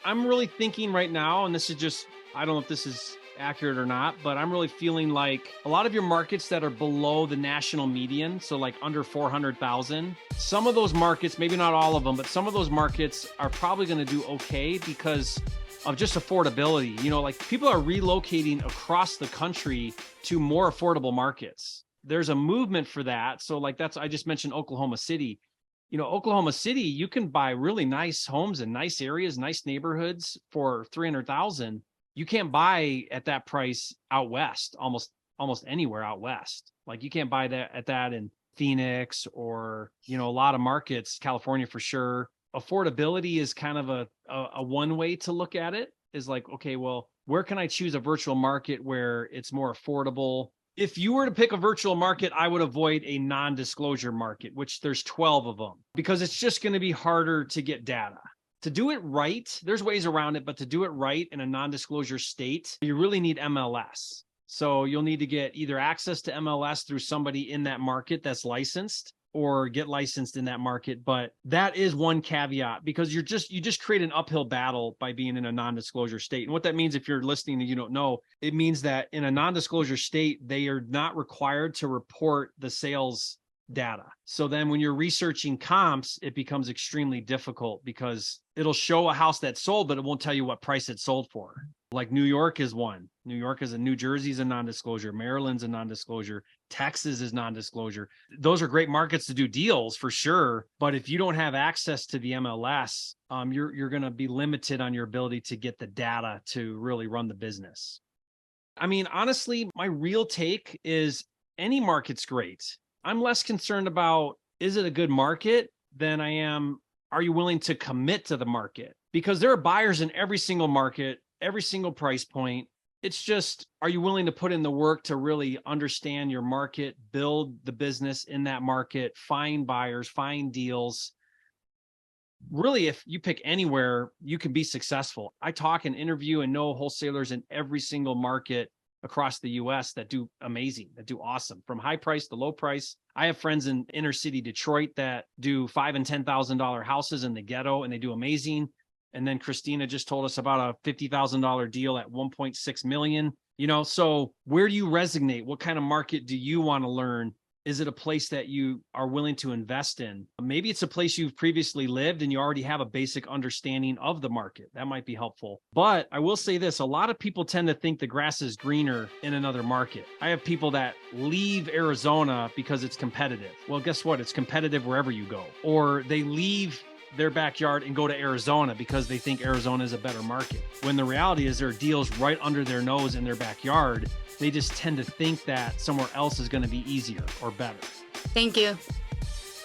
I'm really thinking right now, and this is just, I don't know if this is accurate or not, but I'm really feeling like a lot of your markets that are below the national median, so like under 400,000, some of those markets, maybe not all of them, but some of those markets are probably going to do okay because of just affordability. You know, like people are relocating across the country to more affordable markets. There's a movement for that. So like I just mentioned Oklahoma City. You know, Oklahoma City, you can buy really nice homes in nice areas, nice neighborhoods for 300,000. You can't buy at that price out west, almost anywhere out west. Like you can't buy that in Phoenix or, you know, a lot of markets, California for sure. Affordability is kind of a one way to look at it, is like, okay, well, where can I choose a virtual market where it's more affordable? If you were to pick a virtual market, I would avoid a non-disclosure market, which there's 12 of them, because it's just going to be harder to get data. To do it right, there's ways around it, but to do it right in a non-disclosure state, you really need MLS. So you'll need to get either access to MLS through somebody in that market that's licensed, or get licensed in that market. But that is one caveat, because you just create an uphill battle by being in a non-disclosure state. And what that means, if you're listening and you don't know, it means that in a non-disclosure state, they are not required to report the sales data. So then when you're researching comps, it becomes extremely difficult because it'll show a house that sold, but it won't tell you what price it sold for. Like New York is one. New Jersey's a non-disclosure. Maryland's a non-disclosure. Texas is non-disclosure. Those are great markets to do deals for sure. But if you don't have access to the MLS, you're going to be limited on your ability to get the data to really run the business. I mean, honestly, my real take is any market's great. I'm less concerned about, is it a good market, than I am, are you willing to commit to the market? Because there are buyers in every single market, every single price point. It's just, are you willing to put in the work to really understand your market, build the business in that market, find buyers, find deals? Really, if you pick anywhere, you can be successful. I talk and interview and know wholesalers in every single market across the US that do amazing, that do awesome, from high price to low price. I have friends in inner city Detroit that do $5,000 and $10,000 houses in the ghetto, and they do amazing. And then Christina just told us about a $50,000 deal at 1.6 million. You know, so where do you resonate? What kind of market do you want to learn? Is it a place that you are willing to invest in? Maybe it's a place you've previously lived and you already have a basic understanding of the market. That might be helpful. But I will say this, a lot of people tend to think the grass is greener in another market. I have people that leave Arizona because it's competitive. Well, guess what? It's competitive wherever you go. Or they leave their backyard and go to Arizona because they think Arizona is a better market. When the reality is there are deals right under their nose in their backyard. They just tend to think that somewhere else is going to be easier or better. Thank you.